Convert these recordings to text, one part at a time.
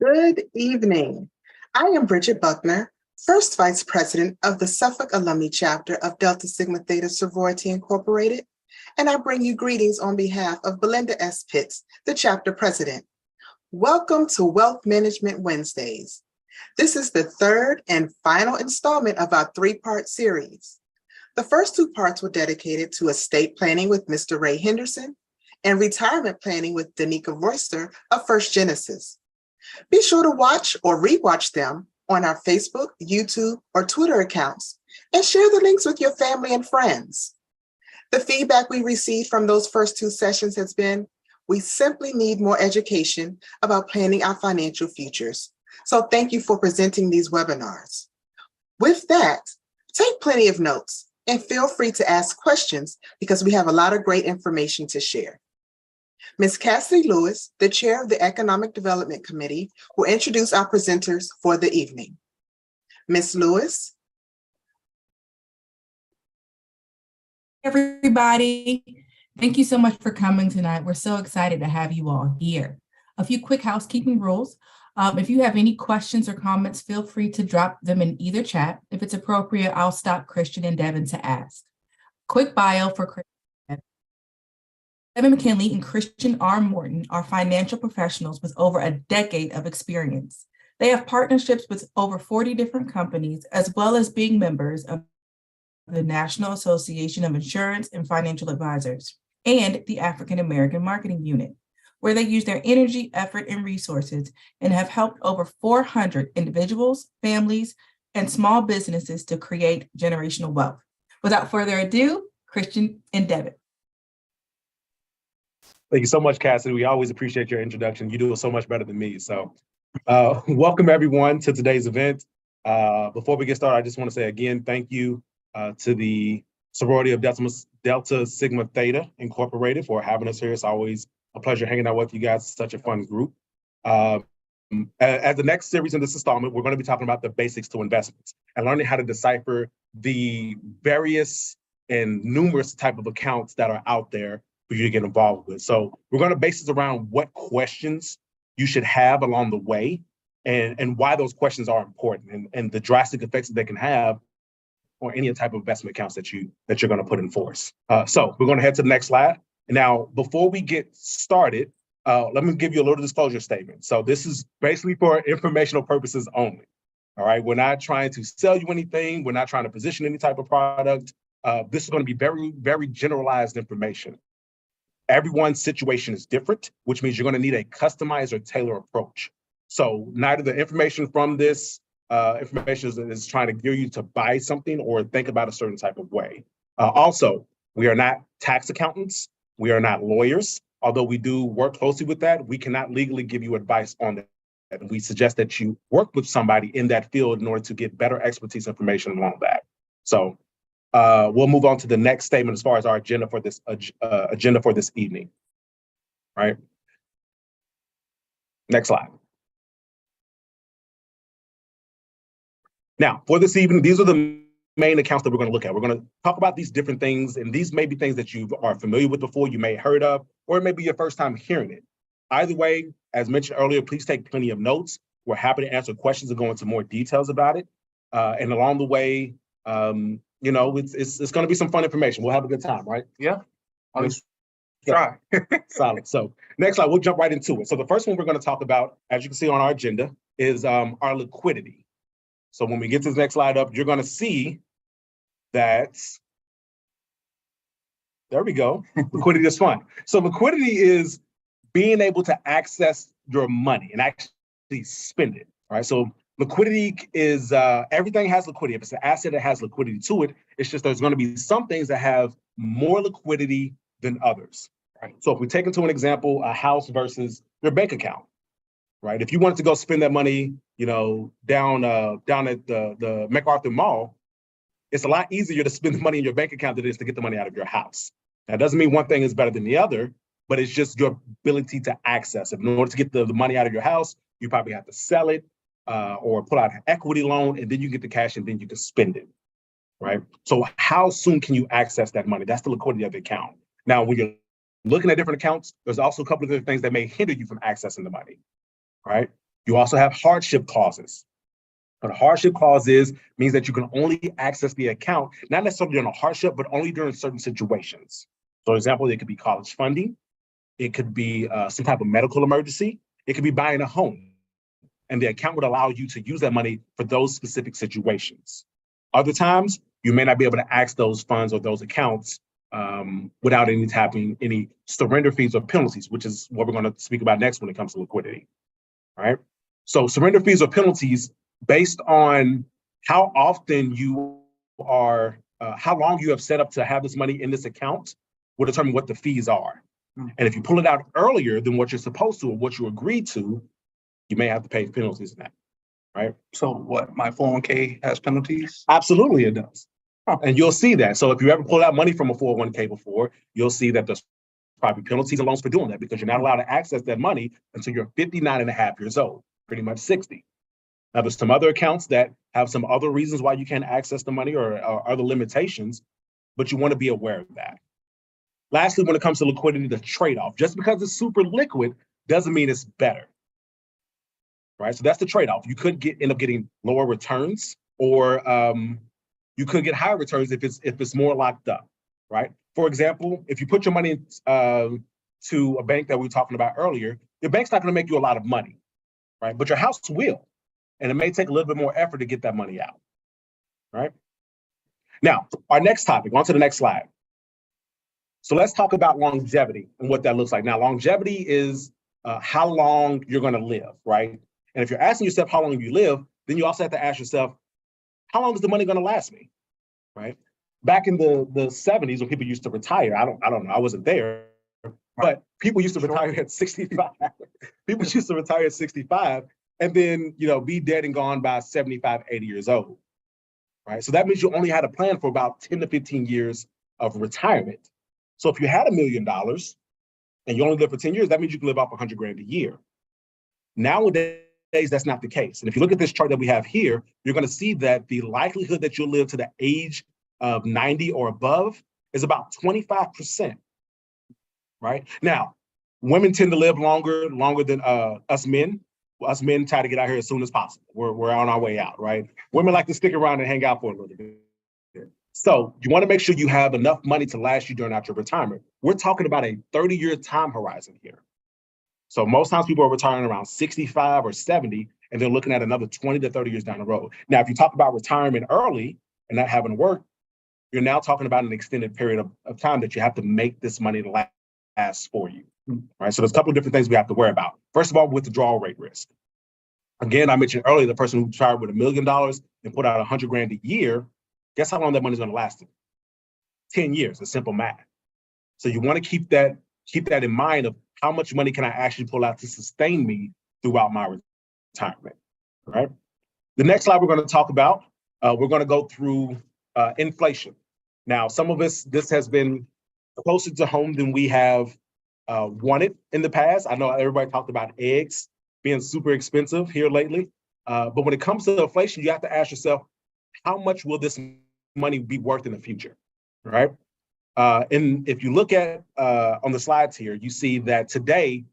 Good evening. I am Bridget Buckner, First Vice President of the Suffolk Alumni Chapter of Delta Sigma Theta Sorority Incorporated, and I bring you greetings on behalf of Belinda S. Pitts, the Chapter President. Welcome to Wealth Management Wednesdays. This is the third and final installment of our three-part series. The first two parts were dedicated to estate planning with Mr. Ray Henderson and retirement planning with Danica Royster of First Genesis. Be sure to watch or rewatch them on our Facebook, YouTube, or Twitter accounts, and share the links with your family and friends. The feedback we received from those first two sessions has been, we simply need more education about planning our financial futures. So thank you for presenting these webinars. With that, take plenty of notes and feel free to ask questions because we have a lot of great information to share. Ms. Cassidy Lewis, the chair of the Economic Development Committee, will introduce our presenters for the evening. Ms. Lewis. Everybody, thank you so much for coming tonight. We're so excited to have you all here. A few quick housekeeping rules. If you have any questions or comments, feel free to drop them in either chat. If it's appropriate, I'll stop Christian and Devin to ask. Quick bio for Christian. Devin McKinley and Christian R. Morton are financial professionals with over a decade of experience. They have partnerships with over 40 different companies, as well as being members of the National Association of Insurance and Financial Advisors and the African American Marketing Unit, where they use their energy, effort, and resources and have helped over 400 individuals, families, and small businesses to create generational wealth. Without further ado, Christian and Devin. Thank you so much, Cassidy. We always appreciate your introduction. You do it so much better than me. So welcome everyone to today's event. Before we get started, I just want to say again, thank you to the sorority of Delta Sigma Theta Incorporated for having us here. It's always a pleasure hanging out with you guys. It's such a fun group. As the next series in this installment, we're going to be talking about the basics to investments and learning how to decipher the various and numerous type of accounts that are out there for you to get involved with. So we're going to base this around what questions you should have along the way and why those questions are important and the drastic effects that they can have on any type of investment accounts that you're going to put in force. So we're going to head to the next slide. Now, before we get started, let me give you a little disclosure statement. So this is basically for informational purposes only. All right. We're not trying to sell you anything. We're not trying to position any type of product. This is going to be very, very generalized information. Everyone's situation is different, which means you're going to need a customized or tailored approach. So neither the information from this information is trying to gear you to buy something or think about a certain type of way. Also, we are not tax accountants. We are not lawyers. Although we do work closely with that, we cannot legally give you advice on that. And we suggest that you work with somebody in that field in order to get better expertise information along that. So we'll move on to the next statement as far as our agenda for this evening. All right. Next slide. Now, for this evening, these are the main accounts that we're going to look at. We're going to talk about these different things, and these may be things that you are familiar with before, you may have heard of, or it may be your first time hearing it. Either way, as mentioned earlier, please take plenty of notes. We're happy to answer questions and go into more details about it. And along the way, you know, it's going to be some fun information. We'll have a good time, right? Yeah. I'll just try. Solid. So next slide, we'll jump right into it. So the first one we're going to talk about, as you can see on our agenda, is our liquidity. So when we get to the next slide up, you're going to see that, there we go, liquidity is fun. So liquidity is being able to access your money and actually spend it, all right? So liquidity is, everything has liquidity. If it's an asset, it has liquidity to it. It's just there's going to be some things that have more liquidity than others, right? So if we take into an example, a house versus your bank account, right? If you wanted to go spend that money, you know, down at the MacArthur Mall, it's a lot easier to spend the money in your bank account than it is to get the money out of your house. That doesn't mean one thing is better than the other, but it's just your ability to access it. In order to get the money out of your house, you probably have to sell it or pull out an equity loan, and then you get the cash and then you can spend it, right? So how soon can you access that money? That's the liquidity of the account. Now, when you're looking at different accounts, there's also a couple of other things that may hinder you from accessing the money, right? You also have hardship clauses. What a hardship clause means that you can only access the account, not necessarily during a hardship, but only during certain situations. So, for example, it could be college funding. It could be some type of medical emergency. It could be buying a home. And the account would allow you to use that money for those specific situations. Other times, you may not be able to access those funds or those accounts without any surrender fees or penalties, which is what we're going to speak about next when it comes to liquidity. All right. So surrender fees or penalties based on how often you are, how long you have set up to have this money in this account will determine what the fees are. And if you pull it out earlier than what you're supposed to or what you agreed to, you may have to pay penalties in that, right? So what, my 401k has penalties? Absolutely, it does. And you'll see that. So if you ever pulled out money from a 401k before, you'll see that there's probably penalties and loans for doing that because you're not allowed to access that money until you're 59 and a half years old, pretty much 60. Now, there's some other accounts that have some other reasons why you can't access the money or other limitations, but you want to be aware of that. Lastly, when it comes to liquidity, the trade-off. Just because it's super liquid doesn't mean it's better. Right? So that's the trade-off. You could end up getting lower returns, or you could get higher returns if it's more locked up, right? For example, if you put your money to a bank that we were talking about earlier, your bank's not going to make you a lot of money, right? But your house will, and it may take a little bit more effort to get that money out, right? Now, our next topic, on to the next slide. So let's talk about longevity and what that looks like. Now, longevity is how long you're going to live, right? And if you're asking yourself how long you live, then you also have to ask yourself, how long is the money going to last me, right? Back in the 70s when people used to retire, I don't know, I wasn't there, but people used to retire at 65. People used to retire at 65 and then, be dead and gone by 75, 80 years old, right? So that means you only had a plan for about 10 to 15 years of retirement. So if you had $1 million and you only live for 10 years, that means you can live off 100 grand a year. Nowadays, that's not the case. And if you look at this chart that we have here, you're going to see that the likelihood that you'll live to the age of 90 or above is about 25%, right? Now, women tend to live longer than us men. Us men try to get out here as soon as possible. We're on our way out, right? Women like to stick around and hang out for a little bit. So you want to make sure you have enough money to last you during your retirement. We're talking about a 30-year time horizon here. So most times people are retiring around 65 or 70, and they're looking at another 20 to 30 years down the road. Now, if you talk about retirement early and not having to work, you're now talking about an extended period of time that you have to make this money to last for you, right? So there's a couple of different things we have to worry about. First of all, withdrawal rate risk. Again, I mentioned earlier, the person who retired with $1 million and put out 100 grand a year, guess how long that money's going to last them? 10 years, it's simple math. So you want to keep that in mind of how much money can I actually pull out to sustain me throughout my retirement, right? The next slide we're going to talk about, we're going to go through inflation. Now, some of us, this has been closer to home than we have wanted in the past. I know everybody talked about eggs being super expensive here lately, but when it comes to inflation, you have to ask yourself, how much will this money be worth in the future, right? And if you look at on the slides here, you see that today,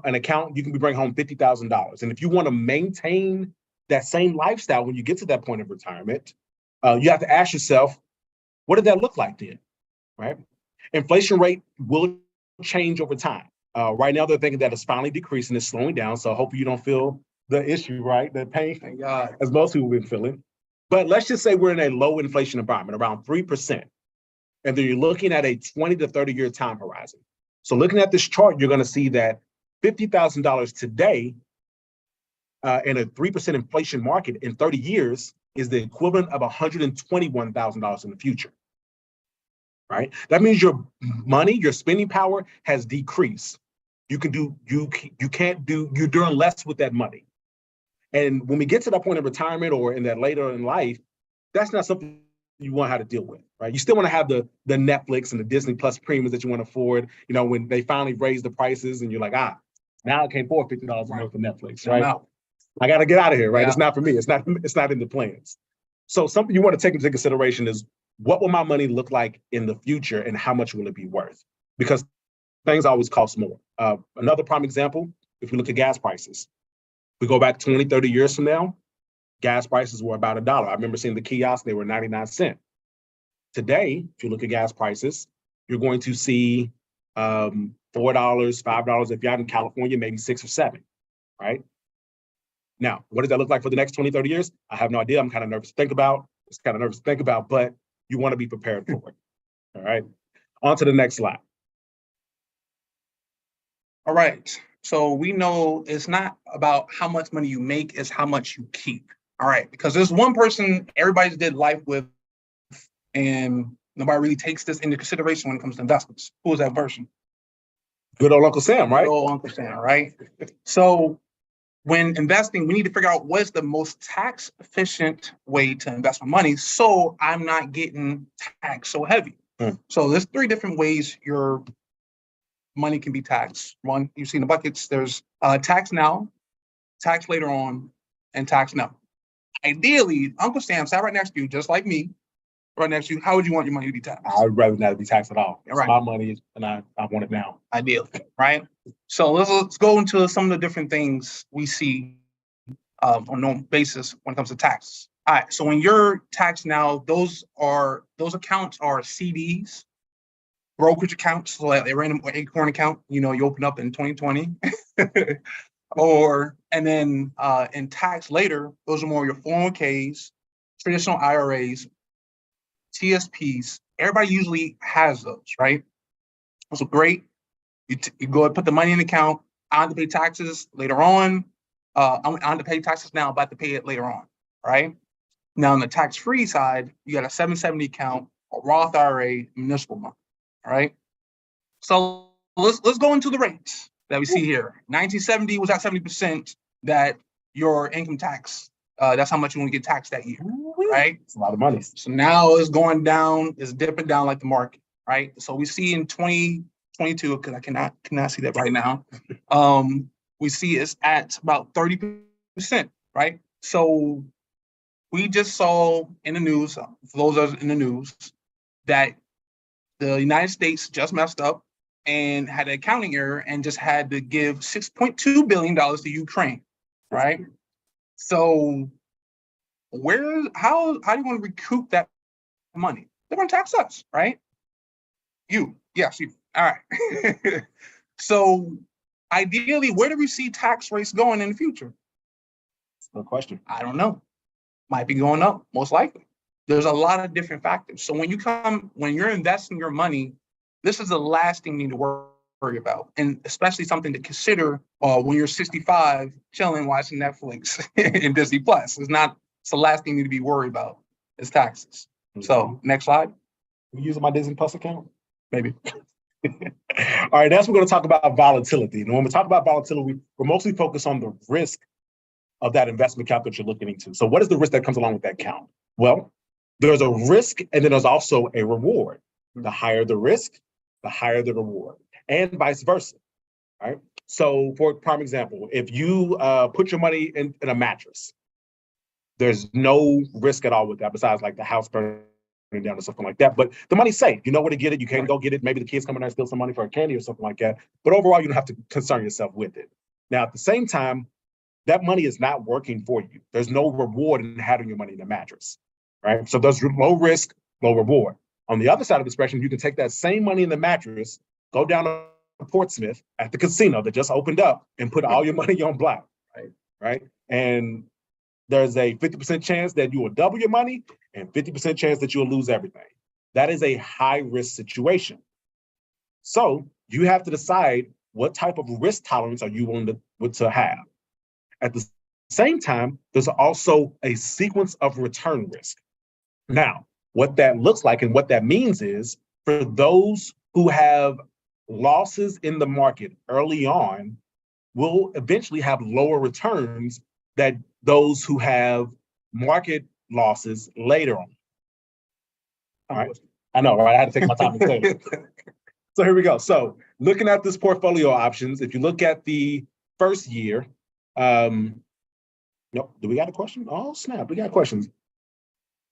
an account, you can be bringing home $50,000. And if you want to maintain that same lifestyle when you get to that point of retirement, you have to ask yourself, what did that look like then, right? Inflation rate will change over time. Right now, they're thinking that it's finally decreasing, it's slowing down. So hopefully you don't feel the issue, right? The pain, as most people have been feeling. But let's just say we're in a low inflation environment, around 3%. And then you're looking at a 20 to 30 year time horizon. So looking at this chart, you're going to see that $50,000 today in a 3% inflation market in 30 years is the equivalent of $121,000 in the future, right? That means your money, your spending power has decreased. You're doing less with that money. And when we get to that point of retirement or in that later in life, that's not something you want how to deal with, right? You still want to have the Netflix and the Disney Plus premiums that you want to afford, when they finally raise the prices and you're like, now I can't afford $50 a month for Netflix, right? I got to get out of here, right? Yeah. It's not for me. It's not in the plans. So something you want to take into consideration is, what will my money look like in the future and how much will it be worth? Because things always cost more. Another prime example, if we look at gas prices, We go back 20, 30 years from now, gas prices were about $1. I remember seeing the kiosks, they were 99 cents. Today, if you look at gas prices, you're going to see $4, $5. If you're out in California, maybe 6 or 7, right? Now, what does that look like for the next 20, 30 years? I have no idea. I'm kind of nervous to think about. It's kind of nervous to think about, but you want to be prepared for it. All right. On to the next slide. All right. So we know it's not about how much money you make, it's how much you keep. All right. Because there's one person everybody's did life with, and nobody really takes this into consideration when it comes to investments. Who is that person? Good old Uncle Sam, right? Good old Uncle Sam, right? So when investing, we need to figure out what's the most tax efficient way to invest my money so I'm not getting taxed so heavy. So there's 3 different ways your money can be taxed. One, you see in the buckets, there's tax now, tax later on, and tax now. Ideally, Uncle Sam sat right next to you, just like me, right next to you. How would you want your money to be taxed? I'd rather not be taxed at all. It's Right. my money, and I want it now. Ideally, right? So let's go into some of the different things we see on a normal basis when it comes to taxes. All right, so when you're taxed now, those accounts are CDs, brokerage accounts, so like a random acorn account, you open up in 2020, and then in tax later, those are more your 401ks, traditional IRAs, TSPs. Everybody usually has those, right? So great. You go and put the money in the account. I have to pay taxes later on. I have to pay taxes now, but I have to pay it later on, right? Now on the tax-free side, you got a 770 account, a Roth IRA, municipal money, all right? So let's go into the rates that we see here. 1970 was at 70% that your income tax, that's how much you want to get taxed that year, right? It's a lot of money. So now it's going down, it's dipping down like the market, right? So we see in 2022, because I cannot see that right now, we see it's at about 30%, right? So we just saw in the news, for those of us in the news, that the United States just messed up and had an accounting error and just had to give $6.2 billion to Ukraine, right? So how do you want to recoup that money? They're going to tax us, right? Yes, you. All right. So ideally, where do we see tax rates going in the future? No question. I don't know. Might be going up, most likely. There's a lot of different factors. So when you're investing your money, this is the last thing you need to worry about, and especially something to consider when you're 65, chilling, watching Netflix and Disney Plus. It's the last thing you need to be worried about is taxes. So next slide. You using my Disney Plus account? Maybe. All right, next we're going to talk about volatility. And when we talk about volatility, we're mostly focused on the risk of that investment account that you're looking into. So what is the risk that comes along with that account? Well, there's a risk and then there's also a reward. The higher the risk, the higher the reward, and vice versa, right? So for prime example, if you put your money in a mattress, there's no risk at all with that besides like the house burning down or something like that. But the money's safe. You know where to get it. You can go get it. Maybe the kids come in there and steal some money for a candy or something like that. But overall, you don't have to concern yourself with it. Now, at the same time, that money is not working for you. There's no reward in having your money in a mattress, right? So there's low risk, low reward. On the other side of the spectrum, you can take that same money in the mattress, go down to Portsmouth at the casino that just opened up and put all your money on black, right? And there's a 50% chance that you will double your money and 50% chance that you'll lose everything. That is a high risk situation. So you have to decide what type of risk tolerance are you willing to have. At the same time, there's also a sequence of return risk. Now, what that looks like and what that means is for those who have losses in the market early on will eventually have lower returns than those who have market losses later on. All right. I know, right? I had to take my time to say it. So here we go. So looking at this portfolio options, if you look at the first year, no, do we got a question? Oh, snap, we got questions.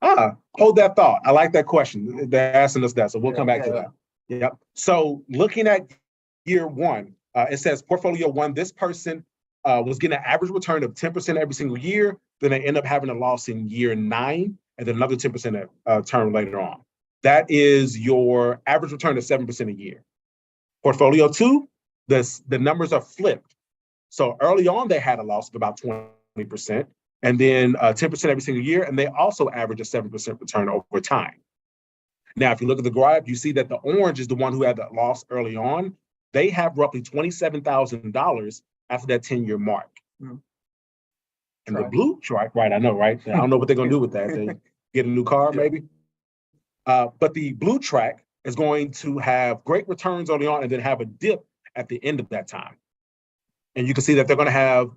Hold that thought. I like that question. They're asking us that, so we'll come back to that. Yep. So looking at year one, it says portfolio one, this person was getting an average return of 10% every single year. Then they end up having a loss in year 9 and then another 10% term later on. That is your average return of 7% a year. Portfolio 2, the numbers are flipped. So early on, they had a loss of about 20%, and then 10% every single year, and they also average a 7% return over time. Now, if you look at the graph, you see that the orange is the one who had the loss early on. They have roughly $27,000 after that 10-year mark. Mm-hmm. And the blue, right, I know, right? I don't know what they're going to do with that. They get a new car, maybe? But the blue track is going to have great returns early on and then have a dip at the end of that time. And you can see that they're going to have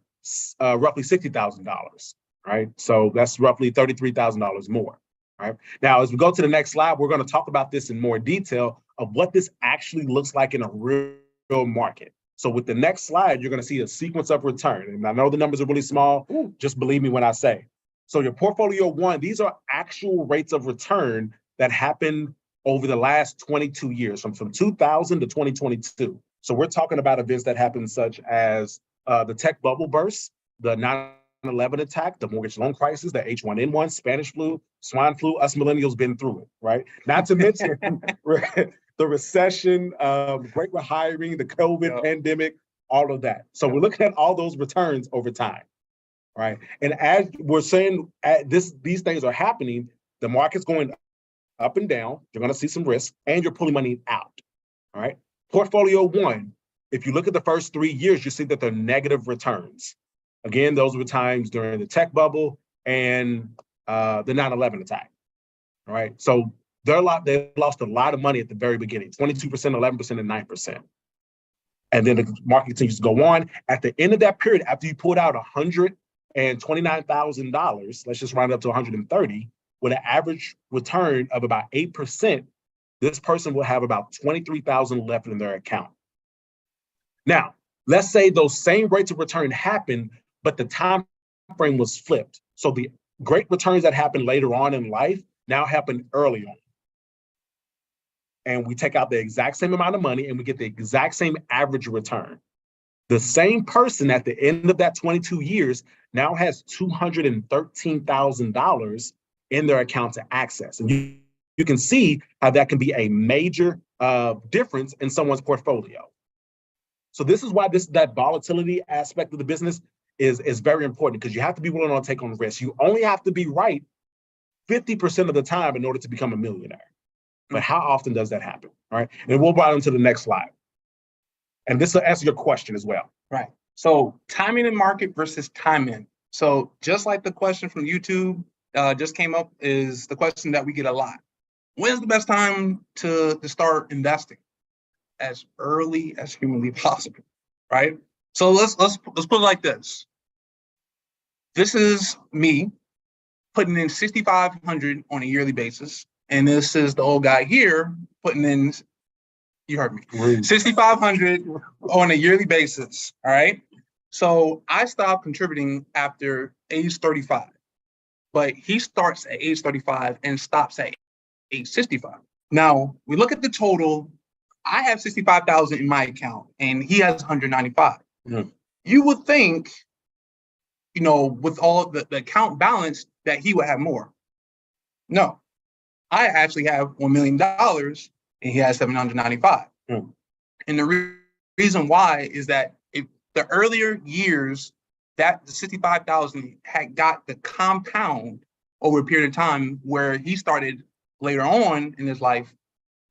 roughly $60,000, right? So that's roughly $33,000 more, right? Now, as we go to the next slide, we're going to talk about this in more detail of what this actually looks like in a real market. So with the next slide, you're going to see a sequence of return. And I know the numbers are really small. Just believe me when I say. So your portfolio 1, these are actual rates of return that happened over the last 22 years, from 2000 to 2022. So we're talking about events that happened such as the tech bubble burst, the 9/11 attack, the mortgage loan crisis, the H1N1, Spanish flu, swine flu. Us millennials been through it, right? Not to mention the recession, great rehiring, the COVID pandemic, all of that. So we're looking at all those returns over time, right? And as we're saying, these things are happening, the market's going up and down, you're going to see some risk, and you're pulling money out, all right? Portfolio 1, if you look at the first 3 years, you see that they're negative returns. Again, those were times during the tech bubble and the 9/11 attack, all right? So they lost a lot of money at the very beginning, 22%, 11%, and 9%. And then the market continues to go on. At the end of that period, after you pulled out $129,000, let's just round it up to 130, with an average return of about 8%, this person will have about $23,000 left in their account. Now, let's say those same rates of return happened, but the time frame was flipped. So the great returns that happened later on in life now happen early on. And we take out the exact same amount of money and we get the exact same average return. The same person at the end of that 22 years now has $213,000 in their account to access. And you can see how that can be a major difference in someone's portfolio. So this is why that volatility aspect of the business is very important, because you have to be willing to take on risk. You only have to be right 50% of the time in order to become a millionaire. But how often does that happen? All right. And we'll move on to the next slide. And this will answer your question as well. Right. So timing in market versus timing. So just like the question from YouTube just came up, is the question that we get a lot. When's the best time to start investing? As early as humanly possible, right? So let's put it like this. This is me putting in $6,500 on a yearly basis, and this is the old guy here putting in, you heard me, $6,500 on a yearly basis. All right. So I stopped contributing after age 35, but he starts at age 35 and stops at age 65. Now we look at the total. I have 65,000 in my account and he has 195. Mm-hmm. You would think, with all the account balance, that he would have more. No, I actually have $1 million and he has 795. Mm-hmm. And the reason why is that if the earlier years, that the 65,000 had got the compound over a period of time, where he started later on in his life,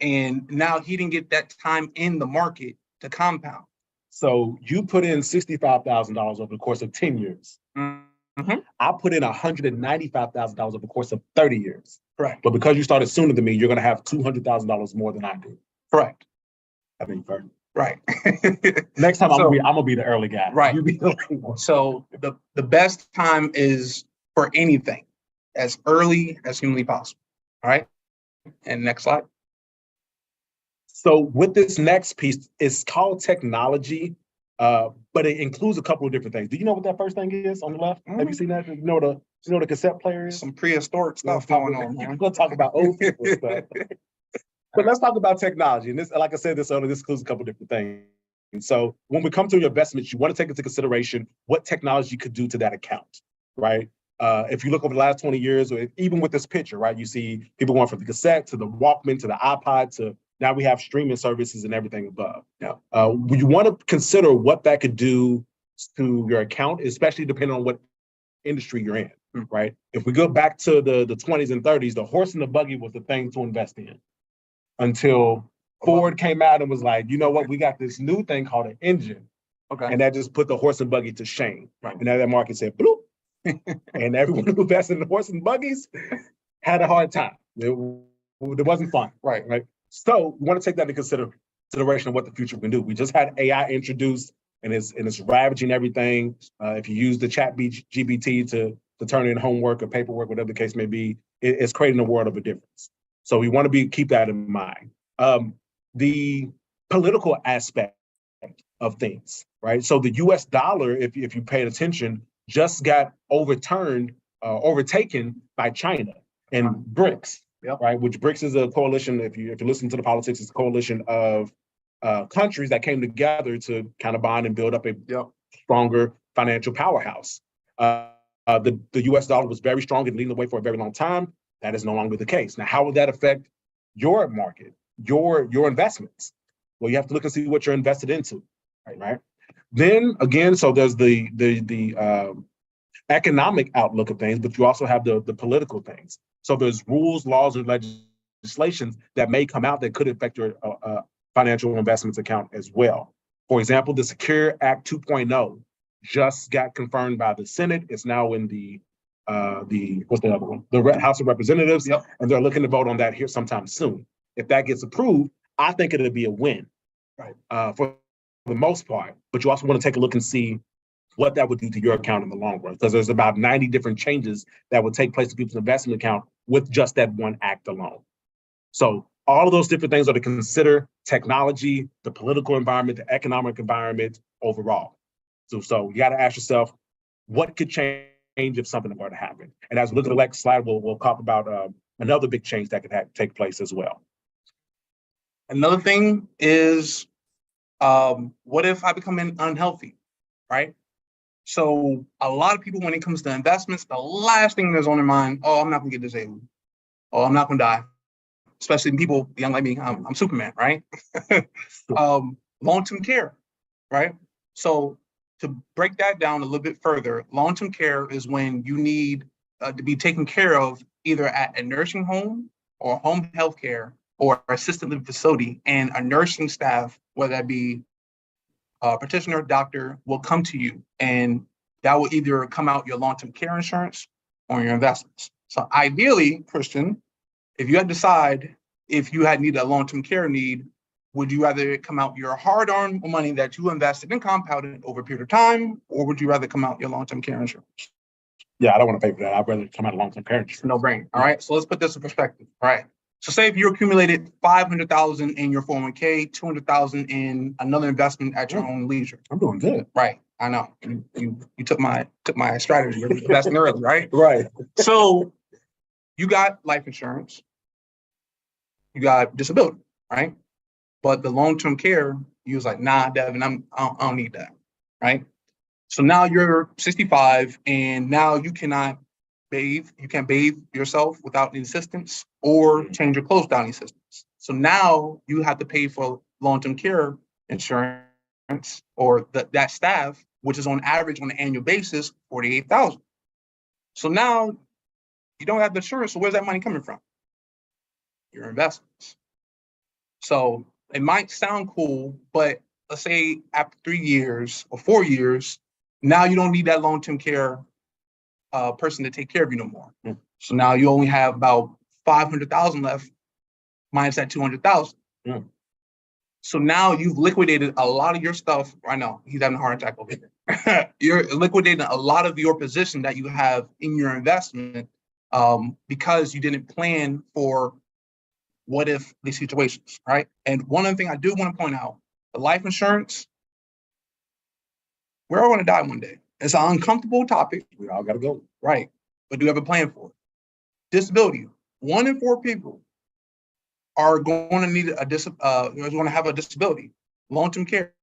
and now he didn't get that time in the market to compound. So you put in $65,000 over the course of 10 years. Mm-hmm. I put in $195,000 over the course of 30 years. Correct. But because you started sooner than me, you're going to have $200,000 more than I do. Correct. I think fair. Right. Next time I'm gonna be the early guy. Right. You be the late one. So the best time is for anything as early as humanly possible. All right. And next slide. So with this next piece, it's called technology, but it includes a couple of different things. Do you know what that first thing is on the left? Mm-hmm. Have you seen that? You know the cassette player is? Some prehistoric stuff going on. We're going to talk about old people stuff. But let's talk about technology. And this, like I said this earlier, this includes a couple of different things. So when we come to your investments, you want to take into consideration what technology could do to that account, right? If you look over the last 20 years, or even with this picture, right, you see people going from the cassette to the Walkman to the iPod to now we have streaming services and everything above. Yeah. You want to consider what that could do to your account, especially depending on what industry you're in, right? If we go back to the 20s and 30s, the horse and the buggy was the thing to invest in until Ford came out and was like, you know what, we got this new thing called an engine. Okay. And that just put the horse and buggy to shame. Right. And now that market said, bloop. And everyone who invested in the horse and buggies had a hard time. It wasn't fun. Right. Right. So we want to take that into consideration of what the future can do. We just had AI introduced and it's ravaging everything. If you use the chat GPT to turn in homework or paperwork, whatever the case may be, it's creating a world of a difference. So we want to keep that in mind. The political aspect of things, right? So the US dollar, if you paid attention, just got overtaken by China and BRICS, right? Which BRICS is a coalition, if you listen to the politics, it's a coalition of countries that came together to kind of bond and build up a stronger financial powerhouse. The US dollar was very strong and leading the way for a very long time. That is no longer the case. Now, how would that affect your market, your investments? Well, you have to look and see what you're invested into, right? Then again, so there's the economic outlook of things, but you also have the political things. So there's rules, laws, and legislations that may come out that could affect your financial investments account as well. For example, the Secure Act 2.0 just got confirmed by the Senate. It's now in the what's the other one? The House of Representatives, and they're looking to vote on that here sometime soon. If that gets approved, I think it'll be a win, right? For the most part. But you also want to take a look and see what that would do to your account in the long run, because there's about 90 different changes that would take place in people's investment account with just that one act alone. So all of those different things are to consider: technology, the political environment, the economic environment overall. So you got to ask yourself, what could change if something were to happen? And as we look at the next slide, we'll talk about another big change that could take place as well. Another thing is, what if I become unhealthy, right? So a lot of people, when it comes to investments, the last thing that's on their mind, oh, I'm not gonna get disabled. Oh, I'm not gonna die. Especially people young like me, I'm Superman, right? Long-term care, right? So to break that down a little bit further, long-term care is when you need to be taken care of either at a nursing home or home health care or assisted living facility, and a nursing staff, whether that be a practitioner or doctor, will come to you, and that will either come out your long-term care insurance or your investments. So ideally, Christian, if you had to decide if you had needed a long-term care need, would you rather come out your hard-earned money that you invested and compounded over a period of time, or would you rather come out your long-term care insurance? Yeah, I don't want to pay for that. I'd rather come out of long-term care insurance. No brainer. All right. So let's put this in perspective. All right. So say if you accumulated $500,000 in your 401k, $200,000 in another investment at your own leisure. I'm doing good. Right. I know. You took my strategy. You're investing early, right? Right. So you got life insurance, you got disability, right? But the long-term care, you was like, nah, Devin, I don't need that, right? So now you're 65 and now you cannot bathe. You can't bathe yourself without any assistance or change your clothes without any assistance. So now you have to pay for long-term care insurance or that staff, which is on average on an annual basis, $48,000. So now you don't have the insurance. So where's that money coming from? Your investments. So it might sound cool, but let's say after 3 years or 4 years, now you don't need that long-term care person to take care of you no more. Mm. So now you only have about 500,000 left, minus that 200,000. Mm. So now you've liquidated a lot of your stuff. I know he's having a heart attack over here. You're liquidating a lot of your position that you have in your investment because you didn't plan for what if these situations, right? And one other thing I do want to point out, the life insurance, we're all going to die one day. It's an uncomfortable topic. We all got to go. Right. But do you have a plan for it? Disability. 1 in 4 people are going to need going to have a disability. Long-term care.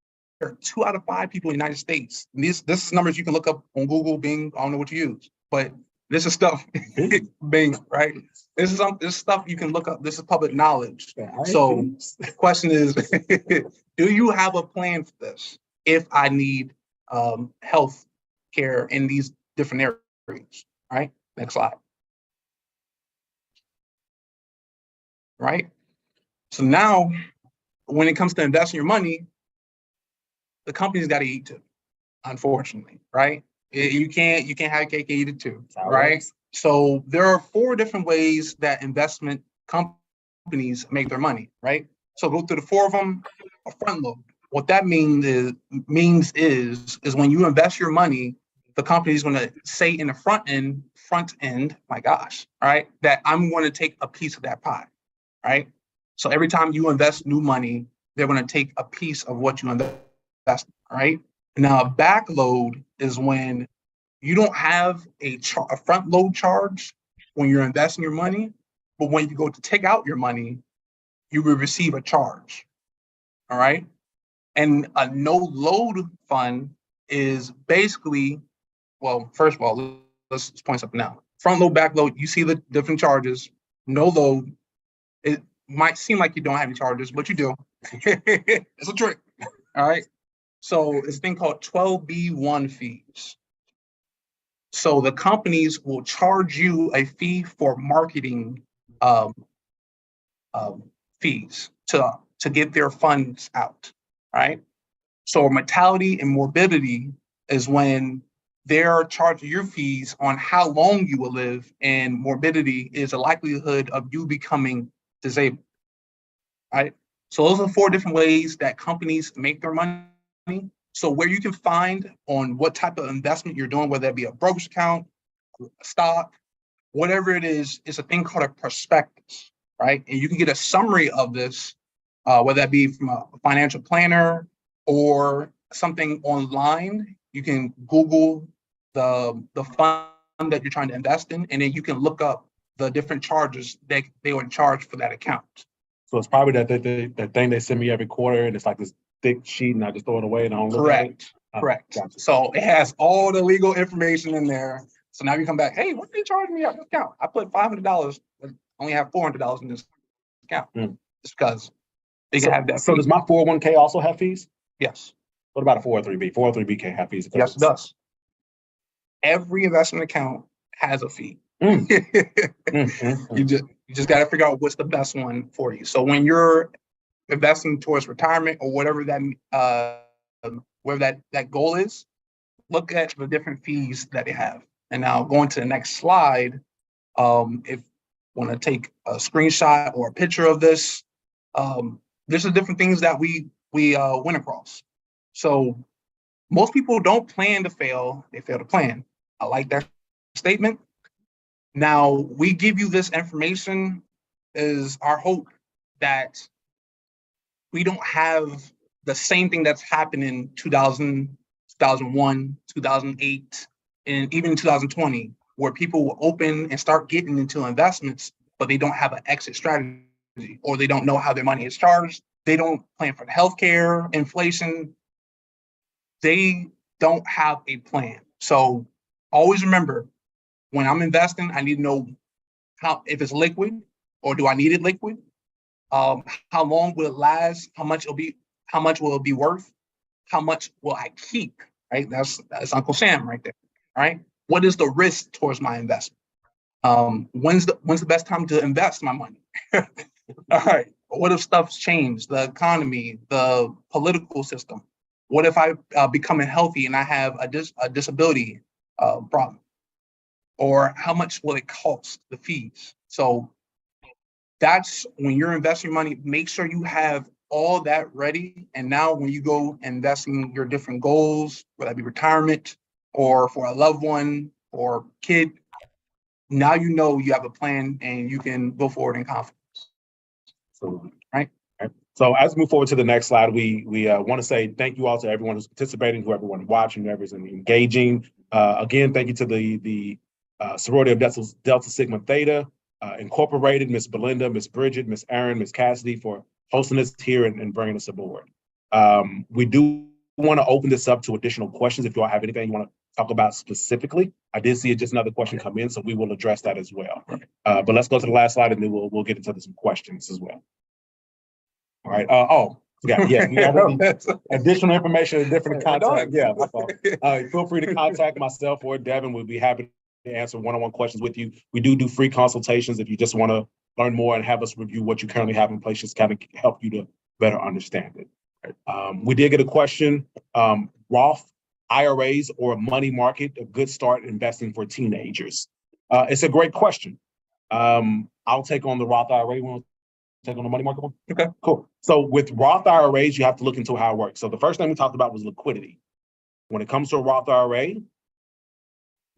2 out of 5 people in the United States. And this is numbers you can look up on Google, Bing, I don't know what you use, but this is stuff, Bing, right? This is stuff you can look up. This is public knowledge. So the question is, do you have a plan for this? If I need health care in these different areas, right? Next slide. Right? So now, when it comes to investing your money, the company's got to eat too, unfortunately, right? You can't have cake and eat it too, right? So there are 4 different ways that investment companies make their money, right? So go through the 4 of them. A front load. What that means is when you invest your money, the company is going to say in the front end, my gosh, all right, that I'm going to take a piece of that pie, right? So every time you invest new money, they're going to take a piece of what you invest, all right? Now, a back load is when you don't have a front load charge when you're investing your money, but when you go to take out your money, you will receive a charge, all right? And a no load fund is basically, well, first of all, let's point something out. Front load, back load, you see the different charges. No load, it might seem like you don't have any charges, but you do. It's a trick, all right? So it's a thing called 12B1 fees. So the companies will charge you a fee for marketing fees to get their funds out, right? So mortality and morbidity is when they're charging your fees on how long you will live, and morbidity is the likelihood of you becoming disabled, right? So those are 4 different ways that companies make their money. So where you can find on what type of investment you're doing, whether that be a brokerage account, a stock, whatever it is, it's a thing called a prospectus, right? And you can get a summary of this, whether that be from a financial planner or something online. You can Google the fund that you're trying to invest in, and then you can look up the different charges that they would charge for that account. So it's probably that thing they send me every quarter, and it's like this thick sheet, and I just throw it away and I don't look at it. Correct. Gotcha. So it has all the legal information in there. So now you come back, hey, what are they charging me on this account? I put $500, but only have $400 in this account. Just because they can have that. So does my 401k also have fees? Yes. What about a 403b? 403b can't have fees. Yes, it does. Every investment account has a fee. You just got to figure out what's the best one for you. So when you're investing towards retirement or whatever that goal is, look at the different fees that they have. And now going to the next slide, if you want to take a screenshot or a picture of this, there's the different things that we went across. So most people don't plan to fail, they fail to plan. I like that statement. Now, we give you this information is our hope that we don't have the same thing that's happened in 2000, 2001, 2008, and even 2020, where people will open and start getting into investments, but they don't have an exit strategy, or they don't know how their money is charged. They don't plan for the healthcare, inflation. They don't have a plan. So always remember, when I'm investing, I need to know if it's liquid, or do I need it liquid? How long will it last? How much will it be worth? How much will I keep? Right? That's Uncle Sam right there. Right? What is the risk towards my investment? When's the best time to invest my money? All right. What if stuff's changed? The economy, the political system. What if I become unhealthy and I have a disability problem? Or how much will it cost, the fees? So that's when you're investing money, make sure you have all that ready. And now when you go investing your different goals, whether that be retirement or for a loved one or kid, now you know you have a plan and you can go forward in confidence. Absolutely. Right? So as we move forward to the next slide, we want to say thank you all to everyone who's participating, to everyone watching, whoever's engaging. Again, thank you to the sorority of Delta Sigma Theta Incorporated, Miss Belinda, Miss Bridget, Miss Erin, Miss Cassidy for hosting us here and bringing us aboard. We do want to open this up to additional questions. If you all have anything you want to talk about specifically, I did see just another question come in, so we will address that as well. But let's go to the last slide, and then we'll get into some questions as well. All right. Yeah, we got additional information and different contact. Yeah, my fault. Feel free to contact myself or Devin. We'll be happy to answer one-on-one questions with you. We do free consultations if you just want to learn more and have us review what you currently have in place, just kind of help you to better understand it. We did get a question, Roth IRAs or money market, a good start investing for teenagers. It's a great question. I'll take on the Roth IRA one. Take on the money market one? Okay, cool. So with Roth IRAs, you have to look into how it works. So the first thing we talked about was liquidity. When it comes to a Roth IRA,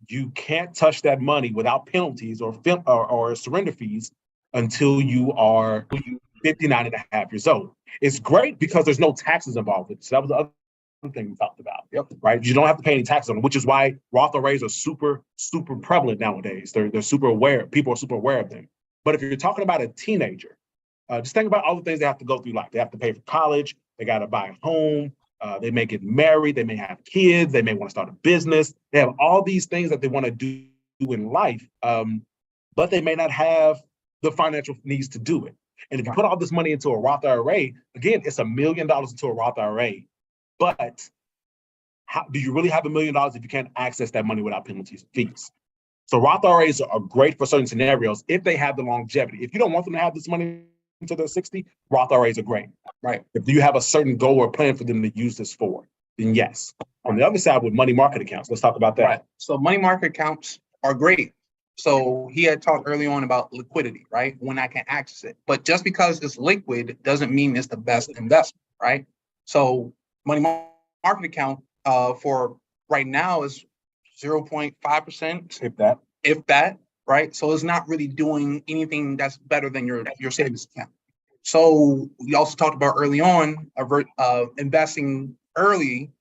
you can't touch that money without penalties or surrender fees until you are 59 and a half years old. It's great because there's no taxes involved with it. So that was the other thing we talked about. Yep. Right? You don't have to pay any taxes on it, which is why Roth IRAs are super prevalent nowadays. They're super aware. People are super aware of them. But if you're talking about a teenager, just think about all the things they have to go through life. They have to pay for college. They got to buy a home. They may get married. They may have kids. They may want to start a business. They have all these things that they want to do in life, but they may not have the financial needs to do it. And if you put all this money into a Roth IRA, again, it's $1 million into a Roth IRA. But how do you really have $1 million if you can't access that money without penalties and fees? So Roth IRAs are great for certain scenarios if they have the longevity. If you don't want them to have this money until they're 60, Roth IRAs are great, right? If you have a certain goal or plan for them to use this for, then yes. On the other side with money market accounts, let's talk about that. Right. So money market accounts are great. So he had talked early on about liquidity, right? When I can access it. But just because it's liquid doesn't mean it's the best investment, right? So money market account for right now is 0.5%. If that, right? So it's not really doing anything that's better than your savings account. So we also talked about early on investing early,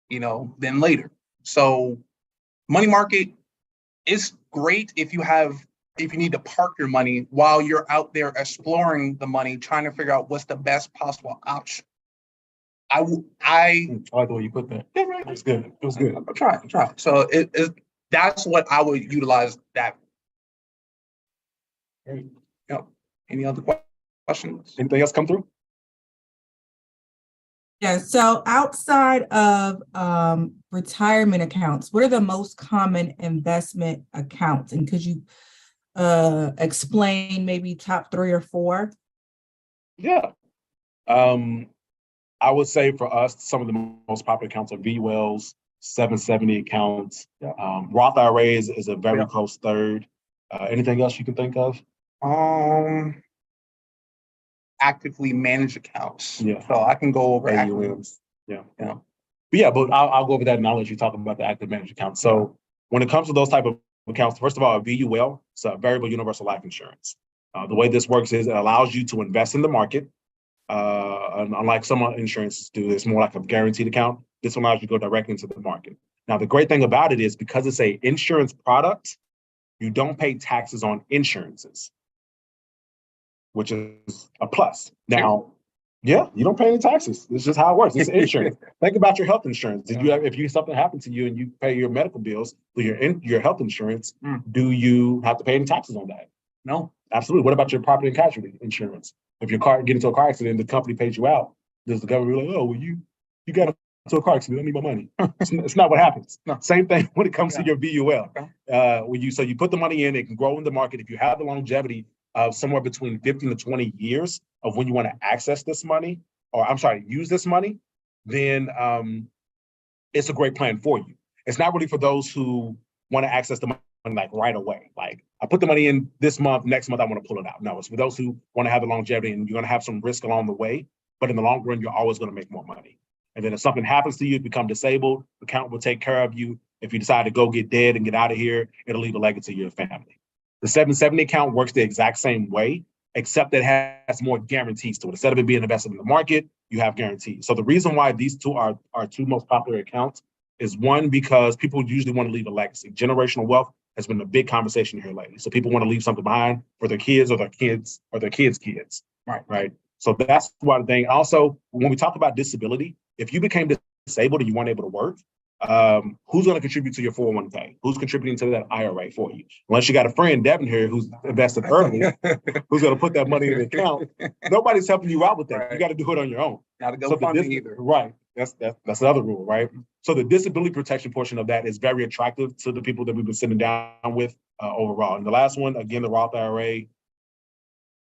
than later. So money market is great if you need to park your money while you're out there exploring the money, trying to figure out what's the best possible option. I like the way you put that. Yeah, right. It was good. It was good. I'm trying. So that's what I would utilize that. Great. Yep. Any other questions? Anything else come through? Yeah, so outside of retirement accounts, what are the most common investment accounts? And could you explain maybe top 3 or 4? Yeah. I would say for us, some of the most popular accounts are VULs, 770 accounts. Yeah. Roth IRAs is a very close third. Anything else you can think of? Actively managed accounts. Yeah. So I can go over AUMs. Yeah. But I'll go over that and I'll let you talk about the active managed accounts. So when it comes to those type of accounts, first of all, a VUL, it's a variable universal life insurance. The way this works is it allows you to invest in the market. Unlike some insurances do, it's more like a guaranteed account. This allows you to go directly into the market. Now, the great thing about it is because it's a insurance product, you don't pay taxes on insurances, which is a plus. Now, yeah, you don't pay any taxes. It's just how it works. It's insurance. Think about your health insurance. If something happened to you and you pay your medical bills for your health insurance, do you have to pay any taxes on that? No, absolutely. What about your property and casualty insurance? If your car get into a car accident, the company pays you out. Does the government be like, oh, well, you got into a car accident, I need my money? It's not what happens. No. Same thing when it comes to your VUL. So you put the money in, it can grow in the market. If you have the longevity of somewhere between 15 to 20 years of when you want to access this money, use this money, then it's a great plan for you. It's not really for those who want to access the money like right away. Like I put the money in this month, next month I want to pull it out. No, it's for those who want to have the longevity and you're going to have some risk along the way, but in the long run, you're always going to make more money. And then if something happens to you, you become disabled, the account will take care of you. If you decide to go get dead and get out of here, it'll leave a legacy to your family. The 770 account works the exact same way, except that it has more guarantees to it. Instead of it being invested in the market, you have guarantees. So the reason why these two are our two most popular accounts is one, because people usually want to leave a legacy. Generational wealth has been a big conversation here lately. So people want to leave something behind for their kids or their kids or their kids' kids. Right. So that's one thing. Also, when we talk about disability, if you became disabled and you weren't able to work, who's going to contribute to your 401k? Who's contributing to that IRA for you? Unless you got a friend, Devin here, who's invested early, who's going to put that money in the account. Nobody's helping you out with that. Right. You got to do it on your own. Not to go funding either. Right. That's another rule, right? So the disability protection portion of that is very attractive to the people that we've been sitting down with overall. And the last one, again, the Roth IRA.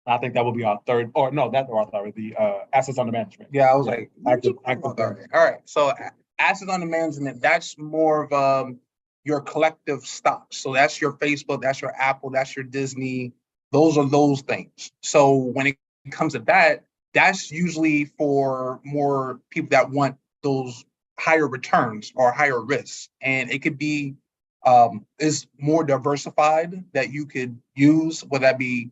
I think that will be our third, or no, not the Roth IRA, the assets under management. Yeah, I was like, active. All right. So assets under management, that's more of your collective stocks. So that's your Facebook, that's your Apple, that's your Disney. Those are those things. So when it comes to that, that's usually for more people that want those higher returns or higher risks. And it could be is more diversified that you could use, whether that be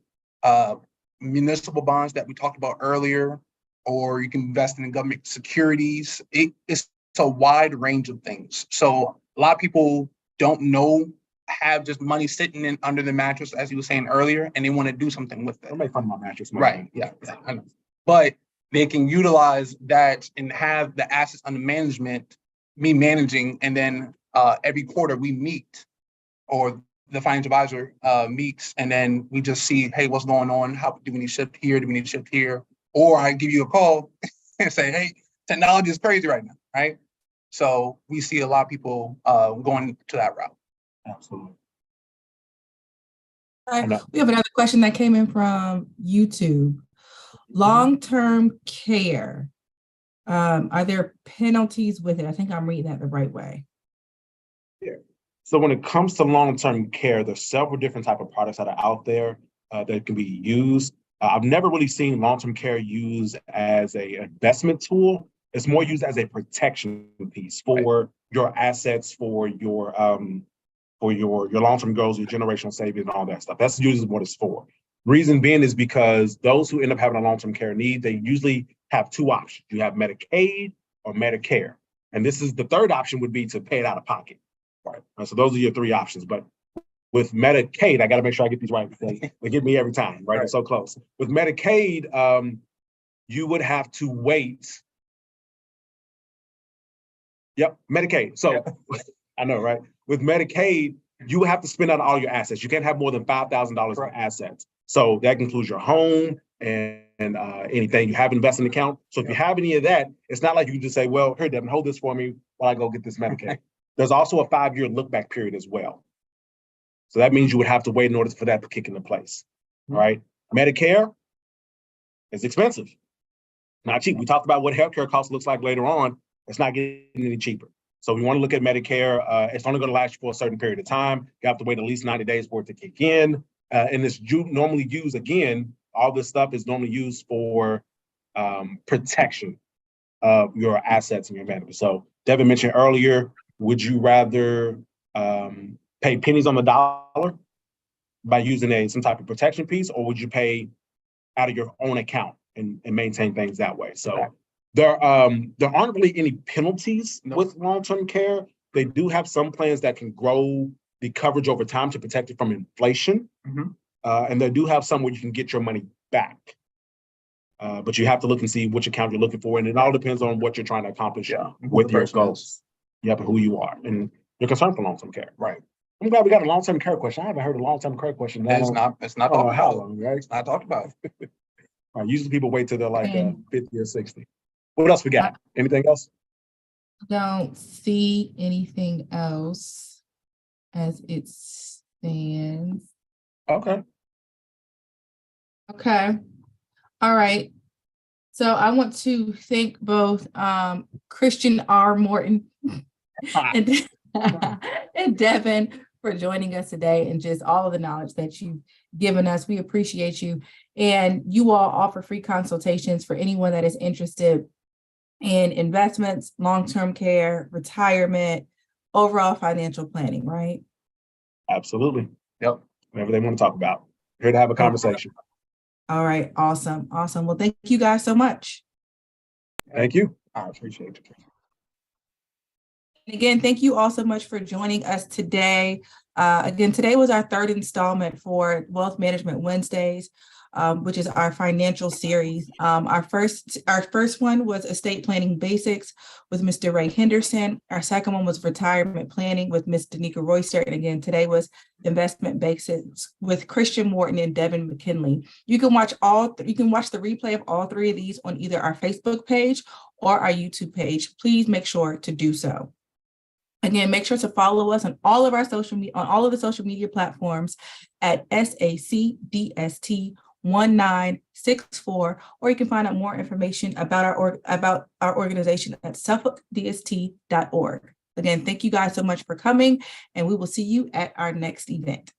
municipal bonds that we talked about earlier, or you can invest in government securities. It's a wide range of things. So a lot of people don't know, have just money sitting in under the mattress, as you were saying earlier, and they want to do something with it. Don't make fun of my mattress. Right. Yeah. I know. But they can utilize that and have the assets under management, me managing, and then every quarter we meet, or the financial advisor meets, and then we just see, hey, what's going on? How do we need to shift here? Do we need to shift here? Or I give you a call and say, hey, technology is crazy right now, right? So we see a lot of people going to that route. Absolutely. We have another question that came in from YouTube. Long-term care. Are there penalties with it? I think I'm reading that the right way. Yeah. So when it comes to long-term care, there's several different type of products that are out there that can be used. I've never really seen long-term care used as an investment tool. It's more used as a protection piece for your assets, for your long-term goals, your generational savings, and all that stuff. That's usually what it's for. Reason being is because those who end up having a long-term care need, they usually have two options. You have Medicaid or Medicare. And this is the third option would be to pay it out of pocket. Right. So those are your three options. But with Medicaid, I got to make sure I get these right because they get me every time, right? It's so close. With Medicaid, you would have to wait. Yep, Medicaid. So I know, right? With Medicaid, you have to spend out all your assets. You can't have more than $5,000 in assets. So that includes your home and anything you have invested in an account. So if you have any of that, it's not like you can just say, well, here, Devin, hold this for me while I go get this Medicaid. There's also a 5-year look back period as well. So that means you would have to wait in order for that to kick into place. All right. Medicare is expensive, not cheap. We talked about what healthcare costs looks like later on. It's not getting any cheaper. So we want to look at Medicare. It's only going to last you for a certain period of time. You have to wait at least 90 days for it to kick in. And it's normally used, again, all this stuff is normally used for protection of your assets and your benefits. So Devin mentioned earlier, would you rather pay pennies on the dollar by using some type of protection piece, or would you pay out of your own account and maintain things that way? So there aren't really any penalties with long-term care. They do have some plans that can grow the coverage over time to protect it from inflation. And they do have some where you can get your money back. But you have to look and see which account you're looking for. And it all depends on what you're trying to accomplish with your goals. Yep, who you are and your concern for long-term care. Right. I'm glad we got a long-term care question. I haven't heard a long-term care question. It's not talked about. How long, right? It's not talked about. Usually people wait till they're like 50 or 60. What else we got? Anything else? Don't see anything else as it stands. Okay. Okay. All right. So I want to thank both Christian R. Morton and Devin for joining us today and just all of the knowledge that you've given us. We appreciate you. And you all offer free consultations for anyone that is interested in investments, long-term care, retirement, overall financial planning, right? Absolutely. Yep. Whatever they want to talk about. Here to have a conversation. All right. Awesome. Awesome. Well, thank you guys so much. Thank you. I appreciate it. And again, thank you all so much for joining us today. Again, today was our third installment for Wealth Management Wednesdays. which is our financial series. Our first one was Estate Planning Basics with Mr. Ray Henderson. Our second one was Retirement Planning with Ms. Danica Royster. And again, today was Investment Basics with Christian Morton and Devin McKinley. You can watch the replay of all three of these on either our Facebook page or our YouTube page. Please make sure to do so. Again, make sure to follow us on all of our the social media platforms at SACDST1964, or you can find out more information about our organization at SuffolkDST.org. Again, thank you guys so much for coming, and we will see you at our next event.